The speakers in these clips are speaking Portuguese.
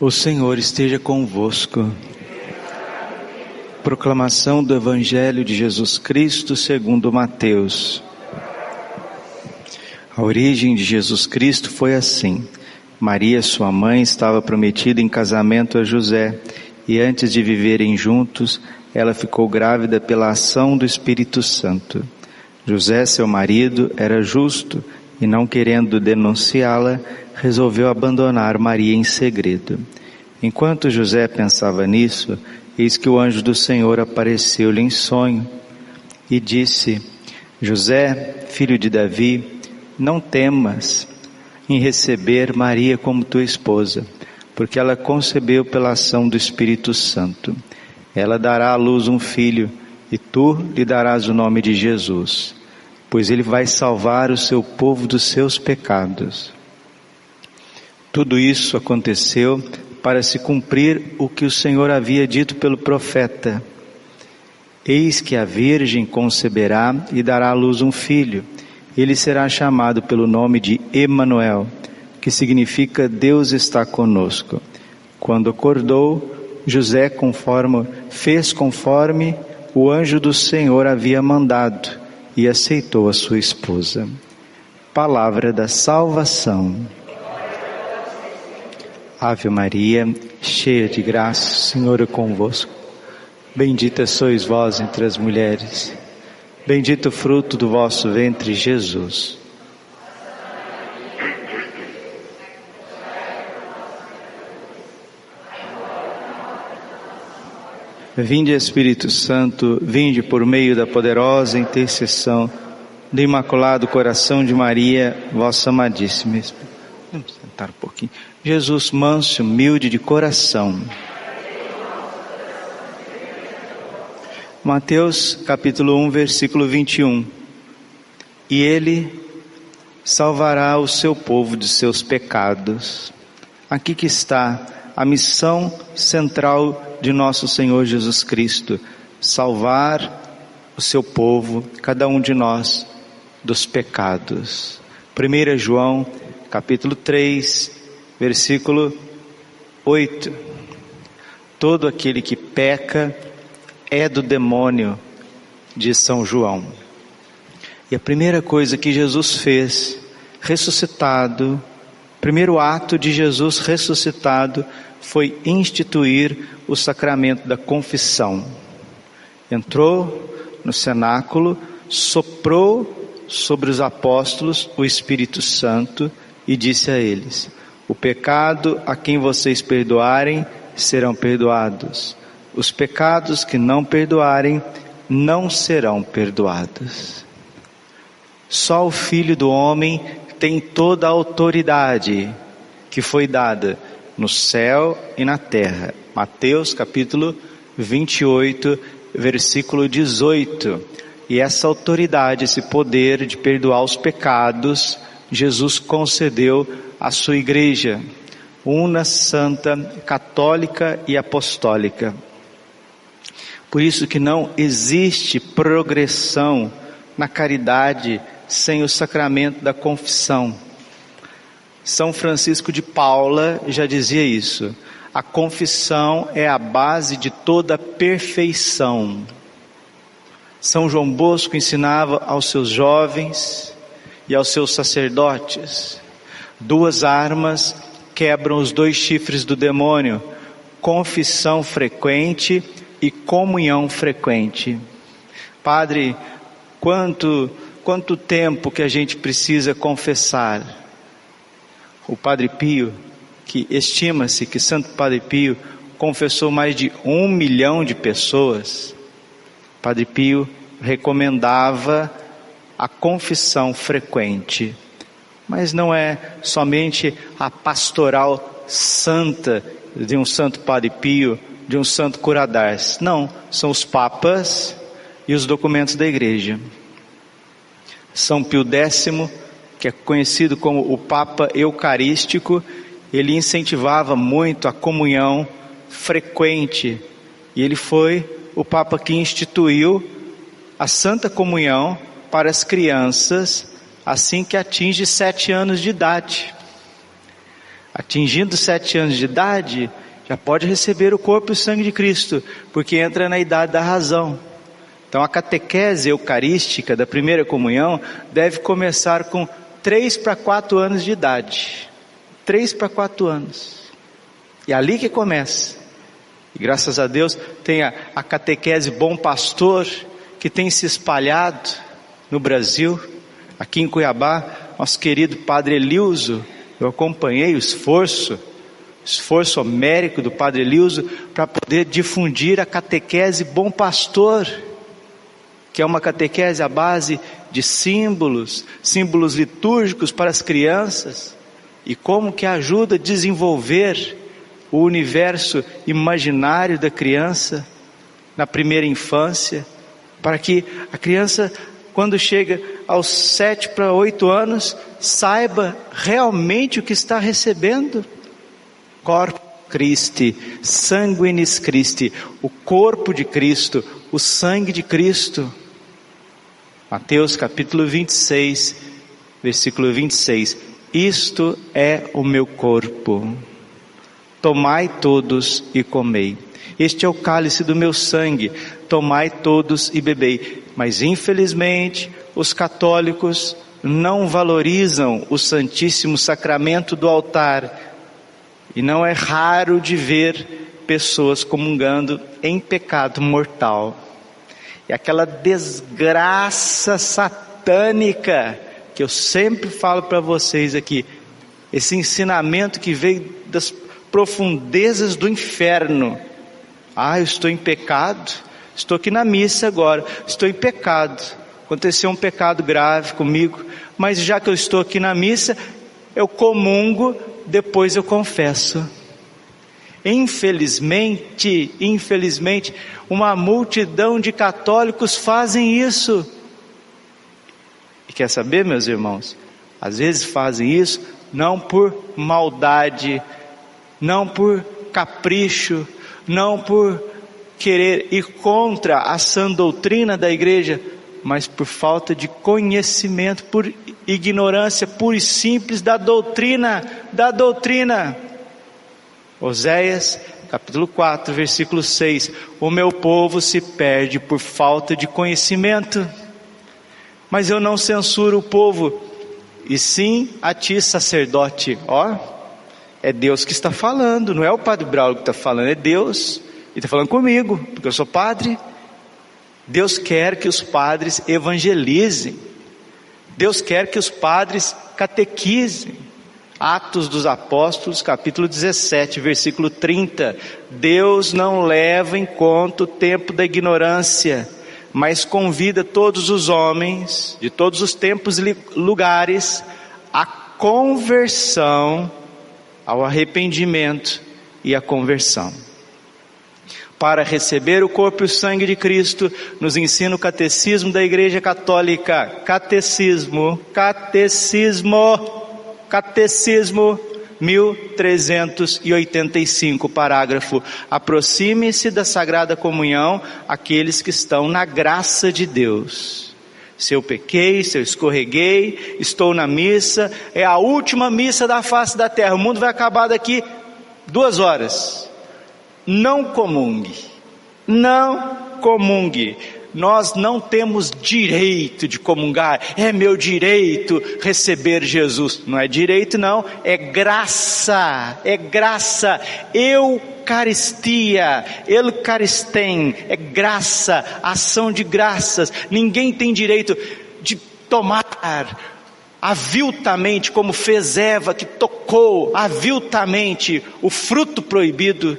O Senhor esteja convosco. Proclamação do Evangelho de Jesus Cristo segundo Mateus. A origem de Jesus Cristo foi assim. Maria, sua mãe, estava prometida em casamento a José, e antes de viverem juntos, ela ficou grávida pela ação do Espírito Santo. José, seu marido, era justo e, não querendo denunciá-la, resolveu abandonar Maria em segredo. Enquanto José pensava nisso, eis que o anjo do Senhor apareceu-lhe em sonho e disse: José, filho de Davi, não temas em receber Maria como tua esposa, porque ela concebeu pela ação do Espírito Santo. Ela dará à luz um filho, e tu lhe darás o nome de Jesus, pois ele vai salvar o seu povo dos seus pecados. Tudo isso aconteceu para se cumprir o que o Senhor havia dito pelo profeta: eis que a virgem conceberá e dará à luz um filho. Ele será chamado pelo nome de Emanuel, que significa Deus está conosco. Quando acordou, José fez conforme o anjo do Senhor havia mandado e aceitou a sua esposa. Palavra da salvação. Ave Maria, cheia de graça, o Senhor é convosco. Bendita sois vós entre as mulheres. Bendito o fruto do vosso ventre, Jesus. Vinde, Espírito Santo, vinde por meio da poderosa intercessão do Imaculado Coração de Maria, vossa amadíssima esposa. Vamos sentar um pouquinho. Jesus, manso e humilde de coração. Mateus capítulo 1, versículo 21. E ele salvará o seu povo de seus pecados. Aqui que está a missão central de nosso Senhor Jesus Cristo: salvar o seu povo, cada um de nós, dos pecados. 1 João capítulo 3, versículo 8. Todo aquele que peca é do demônio, diz São João. E a primeira coisa que Jesus fez, ressuscitado, primeiro ato de Jesus ressuscitado, foi instituir o sacramento da confissão. Entrou no cenáculo, soprou sobre os apóstolos o Espírito Santo e disse a eles: o pecado a quem vocês perdoarem serão perdoados. Os pecados que não perdoarem não serão perdoados. Só o Filho do Homem tem toda a autoridade que foi dada no céu e na terra. Mateus capítulo 28, versículo 18. E essa autoridade, esse poder de perdoar os pecados, Jesus concedeu à sua igreja, una, santa, católica e apostólica. Por isso que não existe progressão na caridade sem o sacramento da confissão. São Francisco de Paula já dizia isso: a confissão é a base de toda perfeição. São João Bosco ensinava aos seus jovens e aos seus sacerdotes: duas armas quebram os dois chifres do demônio: confissão frequente e comunhão frequente. Padre, quanto tempo que a gente precisa confessar? O Padre Pio, que estima-se que Santo Padre Pio confessou mais de 1 milhão de pessoas. Padre Pio recomendava a confissão frequente, mas não é somente a pastoral santa de um Santo Padre Pio, de um Santo Cura d'Ars. Não, são os papas e os documentos da igreja. São Pio X, que é conhecido como o Papa Eucarístico, ele incentivava muito a comunhão frequente, e ele foi o Papa que instituiu a Santa Comunhão para as crianças assim que atinge 7 anos de idade. Atingindo 7 anos de idade, já pode receber o corpo e o sangue de Cristo, porque entra na idade da razão. Então a catequese eucarística da primeira comunhão deve começar com 3 para 4 anos de idade. 3 para 4 anos. E é ali que começa. E graças a Deus tem a catequese Bom Pastor, que tem se espalhado no Brasil. Aqui em Cuiabá, nosso querido Padre Elilzo, eu acompanhei o esforço homérico do Padre Elilzo para poder difundir a catequese Bom Pastor, que é uma catequese à base de símbolos litúrgicos para as crianças, e como que ajuda a desenvolver o universo imaginário da criança na primeira infância, para que a criança, quando chega aos 7 para 8 anos, saiba realmente o que está recebendo. Corpus Christi, sanguinis Christi, o corpo de Cristo, o sangue de Cristo. Mateus capítulo 26, versículo 26. Isto é o meu corpo. Tomai todos e comei. Este é o cálice do meu sangue. Tomai todos e bebei. Mas infelizmente os católicos não valorizam o Santíssimo Sacramento do altar. E não é raro de ver pessoas comungando em pecado mortal. E aquela desgraça satânica que eu sempre falo para vocês aqui, esse ensinamento que veio das profundezas do inferno. Eu estou em pecado, estou aqui na missa agora, estou em pecado, aconteceu um pecado grave comigo, mas já que eu estou aqui na missa, eu comungo, depois eu confesso. Infelizmente, uma multidão de católicos fazem isso. E quer saber, meus irmãos? Às vezes fazem isso não por maldade, não por capricho, não por querer ir contra a sã doutrina da igreja, mas por falta de conhecimento, por ignorância pura e simples da doutrina. Oséias capítulo 4, versículo 6. O meu povo se perde por falta de conhecimento. Mas eu não censuro o povo, e sim a ti, sacerdote. É Deus que está falando, não é o Padre Braulio que está falando, é Deus. Ele está falando comigo, porque eu sou padre. Deus quer que os padres evangelizem. Deus quer que os padres catequizem. Atos dos Apóstolos, capítulo 17, versículo 30. Deus não leva em conta o tempo da ignorância, mas convida todos os homens, de todos os tempos e lugares, à conversão, ao arrependimento e à conversão. Para receber o corpo e o sangue de Cristo, nos ensina o Catecismo da Igreja Católica. Catecismo 1385, parágrafo: aproxime-se da Sagrada Comunhão aqueles que estão na graça de Deus. Se eu pequei, se eu escorreguei, estou na missa, é a última missa da face da terra, o mundo vai acabar daqui 2 horas. Não comungue. Nós não temos direito de comungar. É meu direito receber Jesus. Não é direito não, é graça. Eucaristia, Eucaristém, é graça, ação de graças. Ninguém tem direito de tomar aviltamente, como fez Eva, que tocou aviltamente o fruto proibido.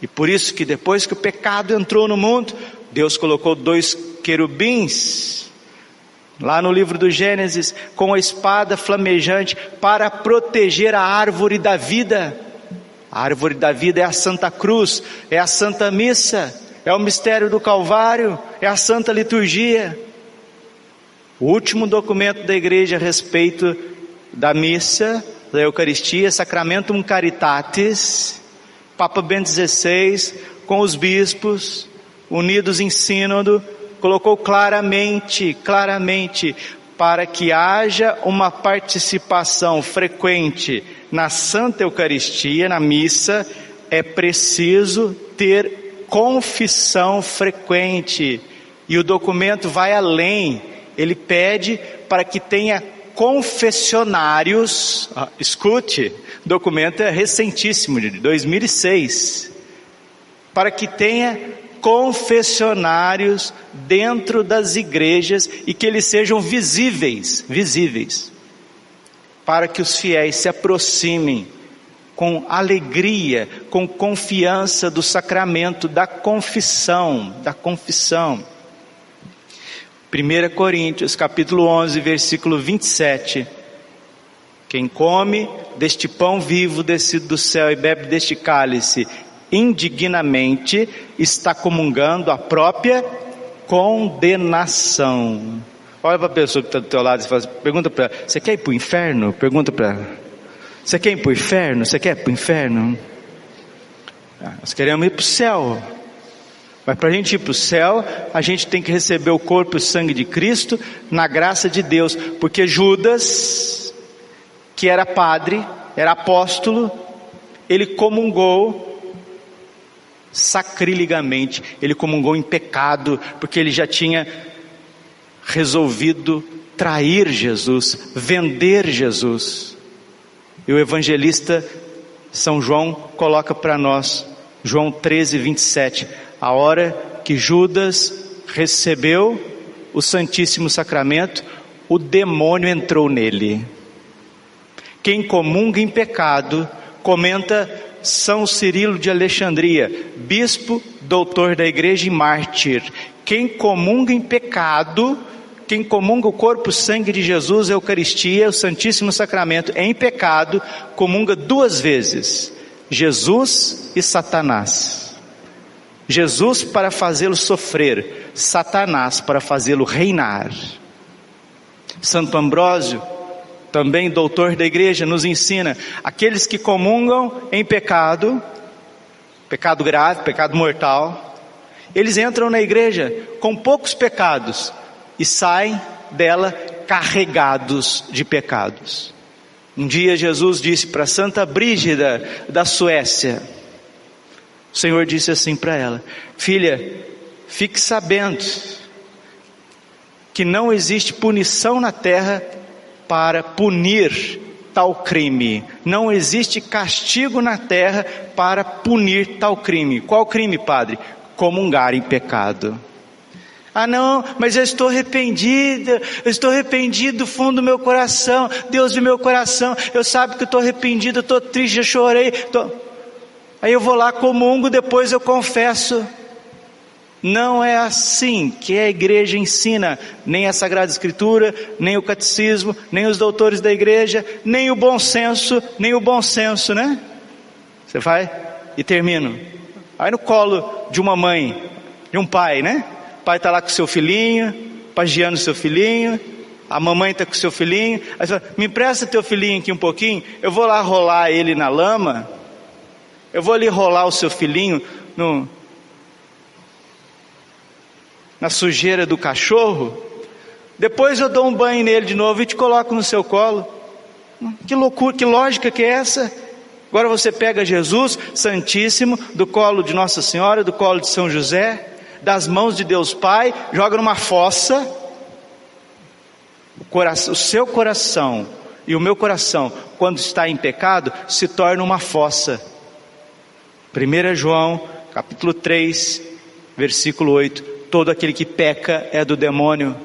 E por isso que depois que o pecado entrou no mundo, Deus colocou 2 querubins, lá no livro do Gênesis, com a espada flamejante, para proteger a árvore da vida. A árvore da vida é a Santa Cruz, é a Santa Missa, é o mistério do Calvário, é a Santa Liturgia. O último documento da igreja a respeito da missa, da Eucaristia, Sacramentum Caritatis, Papa Bento XVI, com os bispos, unidos em sínodo, colocou claramente, para que haja uma participação frequente na Santa Eucaristia, na missa, é preciso ter confissão frequente. E o documento vai além, ele pede para que tenha confessionários. Escute, o documento é recentíssimo, de 2006. Para que tenha confessionários dentro das igrejas e que eles sejam visíveis, para que os fiéis se aproximem com alegria, com confiança do sacramento da confissão. 1 Coríntios capítulo 11, versículo 27. Quem come deste pão vivo descido do céu e bebe deste cálice indignamente, está comungando a própria condenação. Olha para a pessoa que está do teu lado e pergunta para ela: você quer ir para o inferno? Pergunta para ela: você quer ir para o inferno? Você quer ir para o inferno? Nós queremos ir para o céu. Mas para a gente ir para o céu, a gente tem que receber o corpo e o sangue de Cristo na graça de Deus. Porque Judas, que era padre, era apóstolo, ele comungou sacrilegamente, ele comungou em pecado, porque ele já tinha resolvido trair Jesus, vender Jesus. E o evangelista São João coloca para nós, João 13, 27, a hora que Judas recebeu o Santíssimo Sacramento, o demônio entrou nele. Quem comunga em pecado, comenta São Cirilo de Alexandria, bispo, doutor da igreja e mártir. Quem comunga em pecado, quem comunga o corpo e o sangue de Jesus, a Eucaristia, o Santíssimo Sacramento, em pecado, comunga duas vezes: Jesus e Satanás. Jesus para fazê-lo sofrer, Satanás para fazê-lo reinar. Santo Ambrósio, também doutor da igreja, nos ensina: aqueles que comungam em pecado, pecado grave, pecado mortal, eles entram na igreja com poucos pecados e saem dela carregados de pecados. Um dia Jesus disse para Santa Brígida da Suécia, o Senhor disse assim para ela: filha, fique sabendo que não existe punição na terra para punir tal crime. Não existe castigo na terra para punir tal crime. Qual crime, padre? Comungar em pecado. Ah não, mas eu estou arrependido do fundo do meu coração. Deus viu meu coração, eu sabe que eu estou arrependido, eu estou triste, eu chorei. Aí eu vou lá, comungo, depois eu confesso. Não é assim que a igreja ensina, nem a Sagrada Escritura, nem o Catecismo, nem os doutores da igreja, nem o bom senso, né? Você vai e termino. Aí no colo de uma mãe, de um pai, né? O pai está lá com o seu filhinho, pagiando o seu filhinho, a mamãe está com o seu filhinho, aí você fala: me empresta teu filhinho aqui um pouquinho, eu vou lá rolar ele na lama, eu vou ali rolar o seu filhinho na sujeira do cachorro, depois eu dou um banho nele de novo e te coloco no seu colo. Que loucura, que lógica que é essa? Agora você pega Jesus Santíssimo do colo de Nossa Senhora, do colo de São José, das mãos de Deus Pai, joga numa fossa. O seu coração e o meu coração, quando está em pecado, se torna uma fossa. 1 João capítulo 3, versículo 8: todo aquele que peca é do demônio.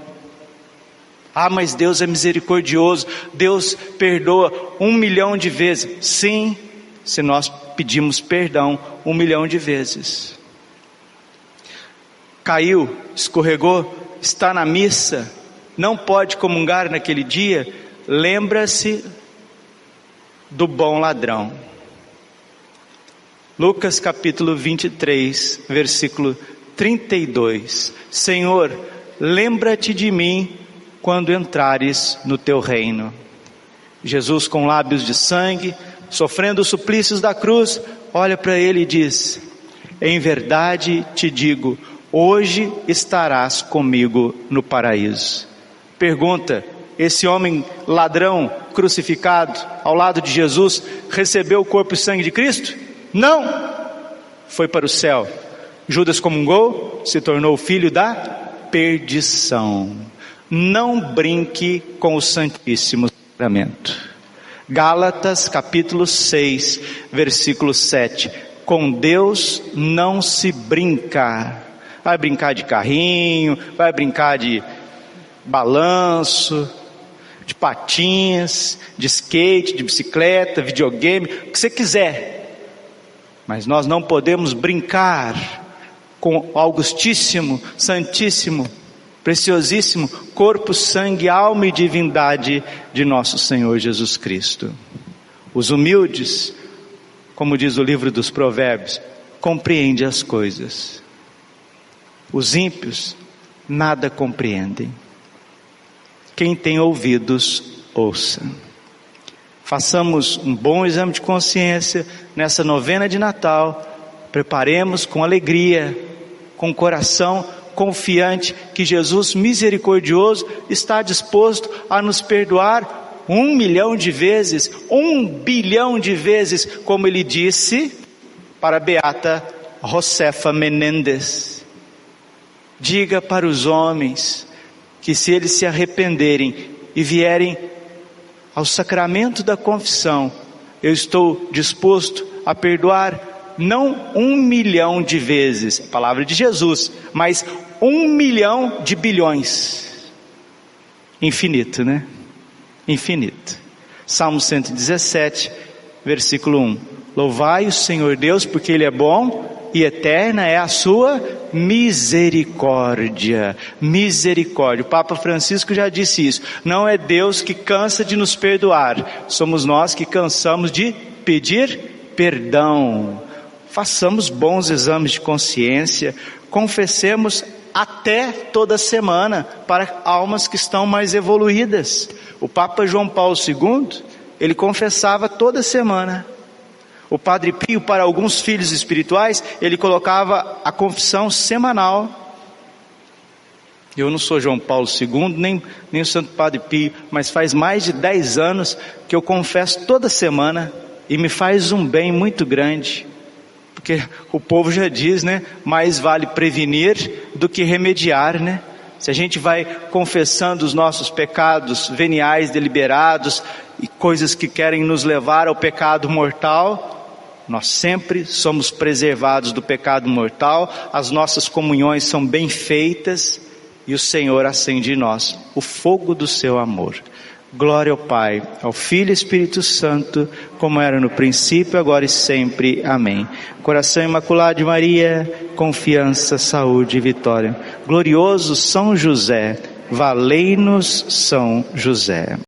Ah, mas Deus é misericordioso, Deus perdoa 1 milhão de vezes. Sim, se nós pedimos perdão 1 milhão de vezes. Caiu, escorregou, está na missa, não pode comungar naquele dia, lembra-se do bom ladrão. Lucas capítulo 23, versículo 32: Senhor, lembra-te de mim quando entrares no teu reino. Jesus, com lábios de sangue, sofrendo os suplícios da cruz, olha para ele e diz: em verdade te digo, hoje estarás comigo no paraíso. Pergunta: esse homem ladrão crucificado ao lado de Jesus recebeu o corpo e sangue de Cristo? Não! Foi para o céu. Judas comungou, se tornou filho da perdição. Não brinque com o Santíssimo Sacramento. Gálatas capítulo 6, versículo 7. Com Deus não se brinca. Vai brincar de carrinho, vai brincar de balanço, de patins, de skate, de bicicleta, videogame, o que você quiser. Mas nós não podemos brincar com o augustíssimo, santíssimo, preciosíssimo corpo, sangue, alma e divindade de nosso Senhor Jesus Cristo. Os humildes, como diz o livro dos Provérbios, compreendem as coisas. Os ímpios nada compreendem. Quem tem ouvidos, ouça. Façamos um bom exame de consciência nessa novena de Natal. Preparemos com alegria, com coração confiante que Jesus misericordioso está disposto a nos perdoar 1 milhão de vezes, 1 bilhão de vezes, como ele disse para a beata Josefa Menendez. Diga para os homens que se eles se arrependerem e vierem ao sacramento da confissão, eu estou disposto a perdoar não 1 milhão de vezes, a palavra de Jesus, mas 1 milhão de bilhões. Infinito, né? Infinito. Salmo 117, versículo 1. Louvai o Senhor Deus, porque Ele é bom e eterna é a sua misericórdia. Misericórdia. O Papa Francisco já disse isso. Não é Deus que cansa de nos perdoar, somos nós que cansamos de pedir perdão. Façamos bons exames de consciência, confessemos até toda semana para almas que estão mais evoluídas. O Papa João Paulo II, ele confessava toda semana. O Padre Pio, para alguns filhos espirituais, ele colocava a confissão semanal. Eu não sou João Paulo II, nem o Santo Padre Pio, mas faz mais de 10 anos que eu confesso toda semana e me faz um bem muito grande. Porque o povo já diz, né? Mais vale prevenir do que remediar, né? Se a gente vai confessando os nossos pecados veniais deliberados e coisas que querem nos levar ao pecado mortal, nós sempre somos preservados do pecado mortal, as nossas comunhões são bem feitas e o Senhor acende em nós o fogo do seu amor. Glória ao Pai, ao Filho e Espírito Santo, como era no princípio, agora e sempre. Amém. Coração Imaculado de Maria, confiança, saúde e vitória. Glorioso São José, valei-nos São José.